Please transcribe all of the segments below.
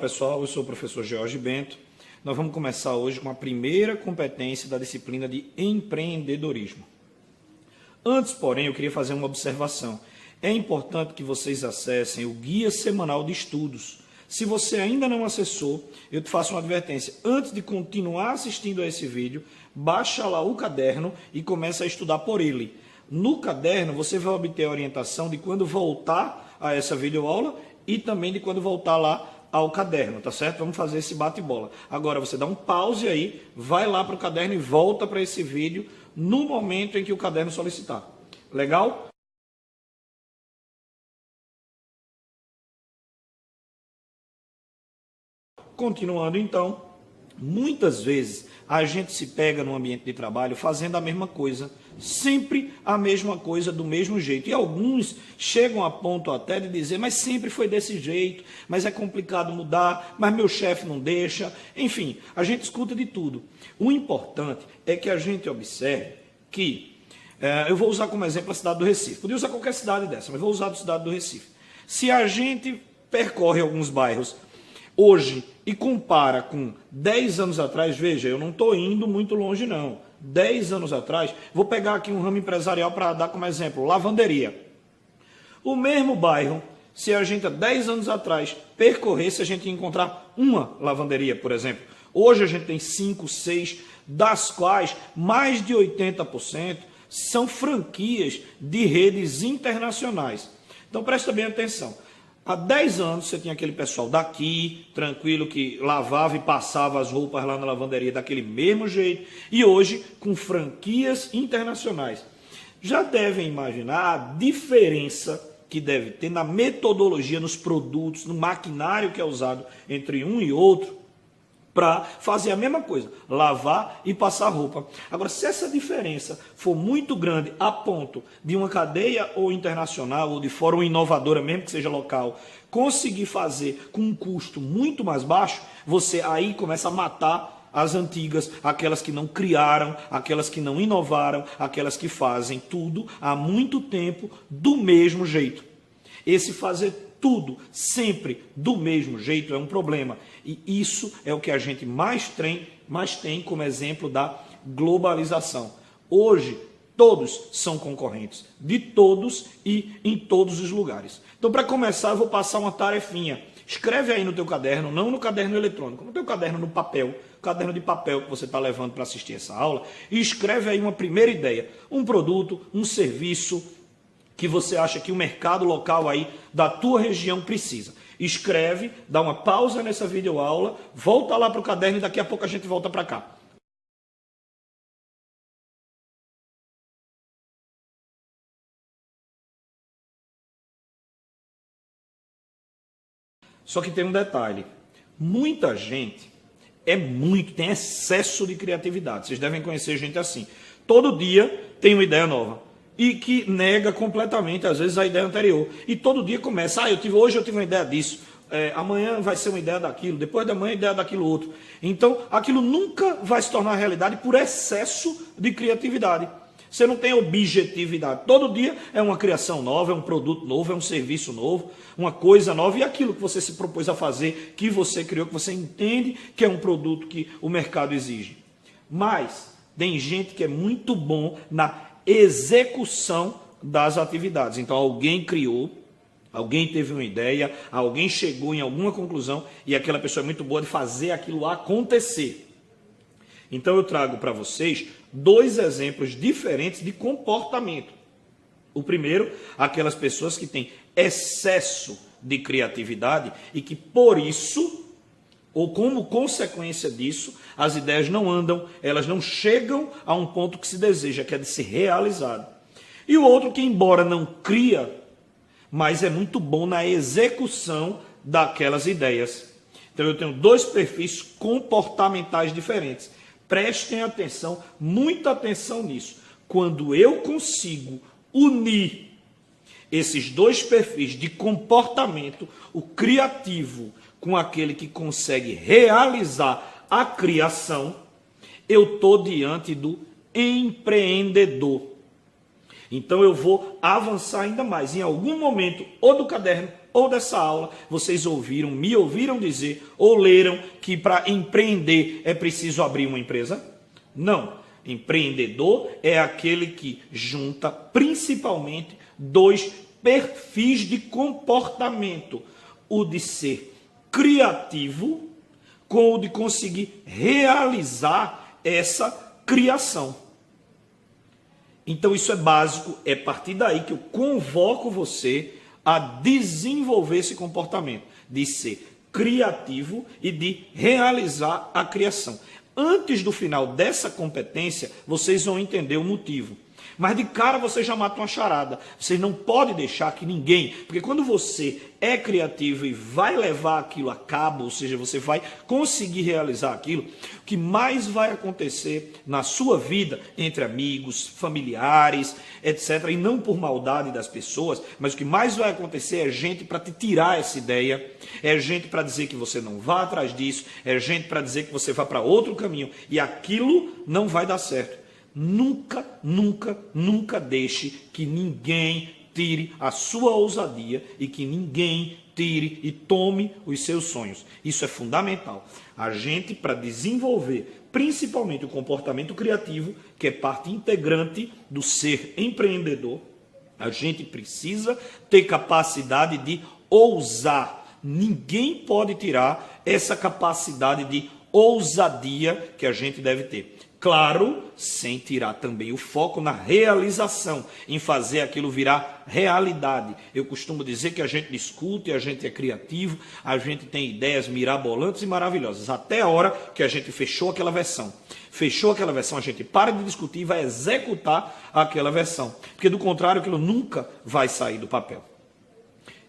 pessoal, eu sou o professor Jorge Bento. Nós vamos começar hoje com a primeira competência da disciplina de empreendedorismo. Antes, porém, eu queria fazer uma observação. É importante que vocês acessem o Guia Semanal de Estudos. Se você ainda não acessou, eu te faço uma advertência. Antes de continuar assistindo a esse vídeo, baixa lá o caderno e começa a estudar por ele. No caderno, você vai obter a orientação de quando voltar a essa videoaula e também de quando voltar lá ao caderno, tá certo? Vamos fazer esse bate-bola. Agora você dá um pause aí, vai lá para o caderno e volta para esse vídeo no momento em que o caderno solicitar. Legal? Continuando então, muitas vezes a gente se pega no ambiente de trabalho fazendo a mesma coisa, sempre a mesma coisa do mesmo jeito. E alguns chegam a ponto até de dizer, mas sempre foi desse jeito, mas é complicado mudar, mas meu chefe não deixa. Enfim, a gente escuta de tudo. O importante é que a gente observe que, eu vou usar como exemplo a cidade do Recife. Podia usar qualquer cidade dessa, mas vou usar a cidade do Recife. Se a gente percorre alguns bairros hoje e compara com 10 anos atrás, veja, eu não estou indo muito longe não. 10 anos atrás, vou pegar aqui um ramo empresarial para dar como exemplo, lavanderia. O mesmo bairro, se a gente há 10 anos atrás percorresse, a gente ia encontrar uma lavanderia, por exemplo. Hoje a gente tem 5, 6, das quais mais de 80% são franquias de redes internacionais. Então presta bem atenção. Há 10 anos você tinha aquele pessoal daqui, tranquilo, que lavava e passava as roupas lá na lavanderia daquele mesmo jeito. E hoje, com franquias internacionais. Já devem imaginar a diferença que deve ter na metodologia, nos produtos, no maquinário que é usado entre um e outro, para fazer a mesma coisa, lavar e passar roupa. Agora, se essa diferença for muito grande a ponto de uma cadeia ou internacional, ou de fora uma inovadora, mesmo que seja local, conseguir fazer com um custo muito mais baixo, você aí começa a matar as antigas, aquelas que não criaram, aquelas que não inovaram, aquelas que fazem tudo há muito tempo do mesmo jeito. Esse fazer tudo sempre do mesmo jeito é um problema. E isso é o que a gente mais tem como exemplo da globalização. Hoje, todos são concorrentes, de todos e em todos os lugares. Então, para começar, eu vou passar uma tarefinha. Escreve aí no teu caderno, não no caderno eletrônico, no teu caderno no papel, caderno de papel que você está levando para assistir essa aula, e escreve aí uma primeira ideia, um produto, um serviço que você acha que o mercado local aí da tua região precisa. Escreve, dá uma pausa nessa videoaula, volta lá para o caderno e daqui a pouco a gente volta para cá. Só que tem um detalhe. Muita gente tem excesso de criatividade. Vocês devem conhecer gente assim. Todo dia tem uma ideia nova. E que nega completamente, às vezes, a ideia anterior. E todo dia começa, hoje eu tive uma ideia disso, amanhã vai ser uma ideia daquilo, depois de amanhã ideia daquilo outro. Então, aquilo nunca vai se tornar realidade por excesso de criatividade. Você não tem objetividade. Todo dia é uma criação nova, é um produto novo, é um serviço novo, uma coisa nova. E aquilo que você se propôs a fazer, que você criou, que você entende que é um produto que o mercado exige. Mas tem gente que é muito bom na execução das atividades. Então alguém criou, alguém teve uma ideia, alguém chegou em alguma conclusão e aquela pessoa é muito boa de fazer aquilo acontecer. Então eu trago para vocês 2 exemplos diferentes de comportamento. O primeiro, aquelas pessoas que têm excesso de criatividade e que por isso, ou como consequência disso, as ideias não andam, elas não chegam a um ponto que se deseja, que é de ser realizado. E o outro que, embora não cria, mas é muito bom na execução daquelas ideias. Então eu tenho 2 perfis comportamentais diferentes. Prestem atenção, muita atenção nisso. Quando eu consigo unir esses 2 perfis de comportamento, o criativo com aquele que consegue realizar a criação, eu estou diante do empreendedor. Então eu vou avançar ainda mais. Em algum momento, ou do caderno, ou dessa aula, vocês me ouviram dizer ou leram que para empreender é preciso abrir uma empresa? Não. Empreendedor é aquele que junta principalmente dois perfis de comportamento: o de ser criativo com o de conseguir realizar essa criação. Então isso é básico, é a partir daí que eu convoco você a desenvolver esse comportamento de ser criativo e de realizar a criação. Antes do final dessa competência, vocês vão entender o motivo. Mas de cara você já mata uma charada. Você não pode deixar que ninguém... Porque quando você é criativo e vai levar aquilo a cabo, ou seja, você vai conseguir realizar aquilo, o que mais vai acontecer na sua vida, entre amigos, familiares, etc., e não por maldade das pessoas, mas o que mais vai acontecer é gente para te tirar essa ideia, é gente para dizer que você não vá atrás disso, é gente para dizer que você vá para outro caminho, e aquilo não vai dar certo. Nunca, nunca, nunca deixe que ninguém tire a sua ousadia e que ninguém tire e tome os seus sonhos. Isso é fundamental. A gente, para desenvolver principalmente o comportamento criativo, que é parte integrante do ser empreendedor, a gente precisa ter capacidade de ousar. Ninguém pode tirar essa capacidade de ousadia que a gente deve ter. Claro, sem tirar também o foco na realização, em fazer aquilo virar realidade. Eu costumo dizer que a gente discute, a gente é criativo, a gente tem ideias mirabolantes e maravilhosas, até a hora que a gente fechou aquela versão. Fechou aquela versão, a gente para de discutir e vai executar aquela versão. Porque do contrário, aquilo nunca vai sair do papel.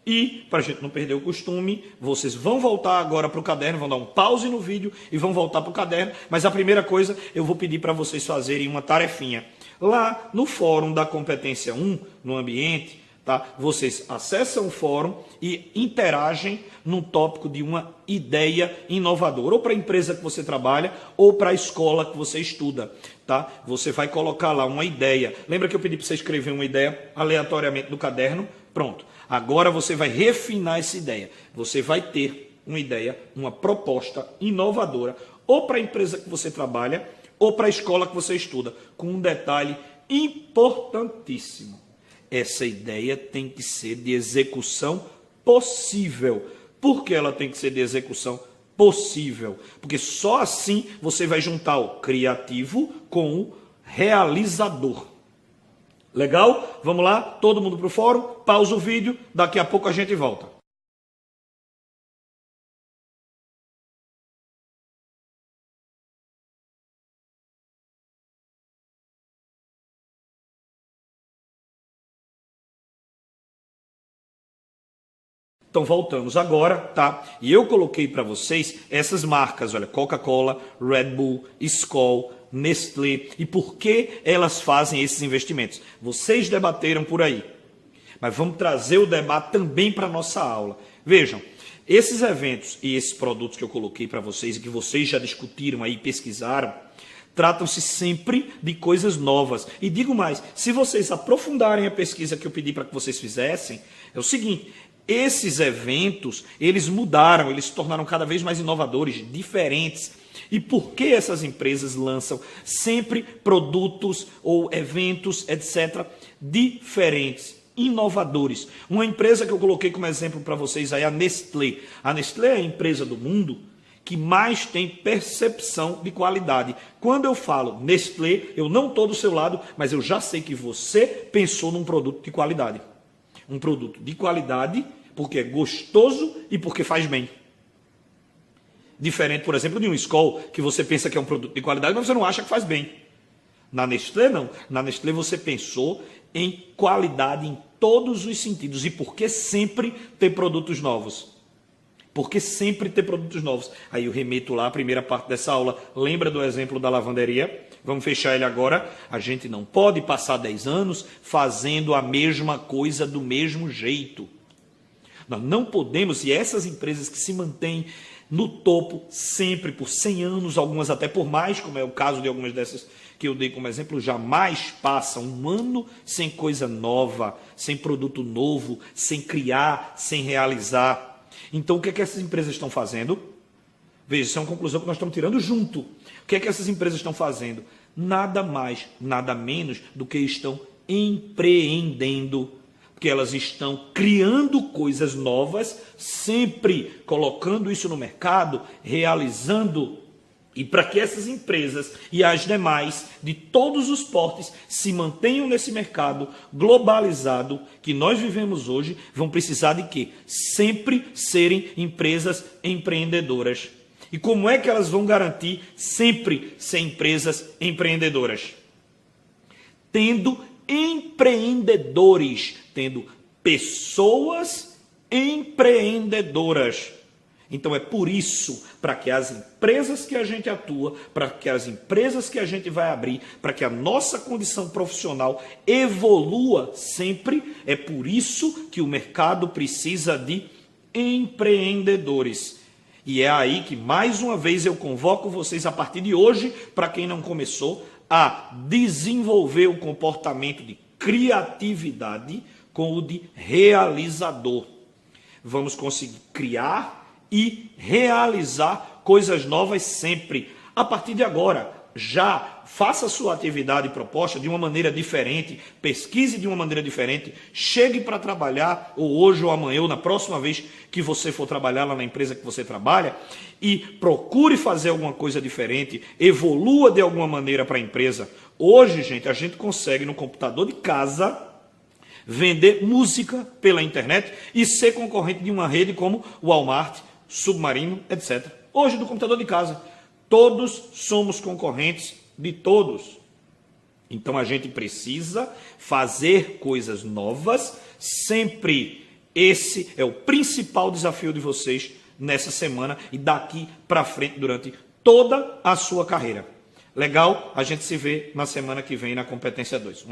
E, para a gente não perder o costume, vocês vão voltar agora para o caderno, vão dar um pause no vídeo e vão voltar para o caderno. Mas a primeira coisa, eu vou pedir para vocês fazerem uma tarefinha. Lá no fórum da competência 1, no ambiente, tá? Vocês acessam o fórum e interagem no tópico de uma ideia inovadora. Ou para a empresa que você trabalha, ou para a escola que você estuda. Tá? Você vai colocar lá uma ideia. Lembra que eu pedi para você escrever uma ideia aleatoriamente no caderno? Pronto. Agora você vai refinar essa ideia. Você vai ter uma ideia, uma proposta inovadora, ou para a empresa que você trabalha, ou para a escola que você estuda, com um detalhe importantíssimo. Essa ideia tem que ser de execução possível. Por que ela tem que ser de execução possível? Porque só assim você vai juntar o criativo com o realizador. Legal? Vamos lá? Todo mundo para o fórum? Pausa o vídeo, daqui a pouco a gente volta. Então voltamos agora, tá? E eu coloquei para vocês essas marcas, olha, Coca-Cola, Red Bull, Skol, Nestlé, e por que elas fazem esses investimentos. Vocês debateram por aí, mas vamos trazer o debate também para a nossa aula. Vejam, esses eventos e esses produtos que eu coloquei para vocês e que vocês já discutiram aí, pesquisaram, tratam-se sempre de coisas novas. E digo mais, se vocês aprofundarem a pesquisa que eu pedi para que vocês fizessem, é o seguinte: esses eventos, eles mudaram, eles se tornaram cada vez mais inovadores, diferentes. E por que essas empresas lançam sempre produtos ou eventos, etc., diferentes, inovadores? Uma empresa que eu coloquei como exemplo para vocês aí é a Nestlé. A Nestlé é a empresa do mundo que mais tem percepção de qualidade. Quando eu falo Nestlé, eu não estou do seu lado, mas eu já sei que você pensou num produto de qualidade. Um produto de qualidade porque é gostoso e porque faz bem. Diferente, por exemplo, de um Skol, que você pensa que é um produto de qualidade, mas você não acha que faz bem. Na Nestlé, não. Na Nestlé você pensou em qualidade em todos os sentidos. E por que sempre ter produtos novos? Porque sempre ter produtos novos. Aí eu remeto lá a primeira parte dessa aula. Lembra do exemplo da lavanderia? Vamos fechar ele agora. A gente não pode passar 10 anos fazendo a mesma coisa do mesmo jeito. Nós não podemos, e essas empresas que se mantêm no topo sempre por 100 anos, algumas até por mais, como é o caso de algumas dessas que eu dei como exemplo, jamais passa um ano sem coisa nova, sem produto novo, sem criar, sem realizar. Então, o que é que essas empresas estão fazendo? Veja, isso é uma conclusão que nós estamos tirando junto. O que é que essas empresas estão fazendo? Nada mais, nada menos do que estão empreendendo. Porque elas estão criando coisas novas, sempre colocando isso no mercado, realizando. E para que essas empresas e as demais, de todos os portes, se mantenham nesse mercado globalizado que nós vivemos hoje, vão precisar de quê? Sempre serem empresas empreendedoras. E como é que elas vão garantir sempre ser empresas empreendedoras? Tendo empreendedores, tendo pessoas empreendedoras. Então é por isso, para que as empresas que a gente atua, para que as empresas que a gente vai abrir, para que a nossa condição profissional evolua sempre, é por isso que o mercado precisa de empreendedores. E é aí que mais uma vez eu convoco vocês a partir de hoje, para quem não começou, a desenvolver o comportamento de criatividade com o de realizador. Vamos conseguir criar e realizar coisas novas sempre. A partir de agora, já faça a sua atividade proposta de uma maneira diferente, pesquise de uma maneira diferente, chegue para trabalhar, ou hoje ou amanhã, ou na próxima vez que você for trabalhar lá na empresa que você trabalha, e procure fazer alguma coisa diferente, evolua de alguma maneira para a empresa. Hoje, gente, a gente consegue no computador de casa vender música pela internet e ser concorrente de uma rede como o Walmart, Submarino, etc. Hoje, do computador de casa, todos somos concorrentes de todos. Então, a gente precisa fazer coisas novas sempre. Esse é o principal desafio de vocês nessa semana e daqui para frente durante toda a sua carreira. Legal? A gente se vê na semana que vem na Competência 2.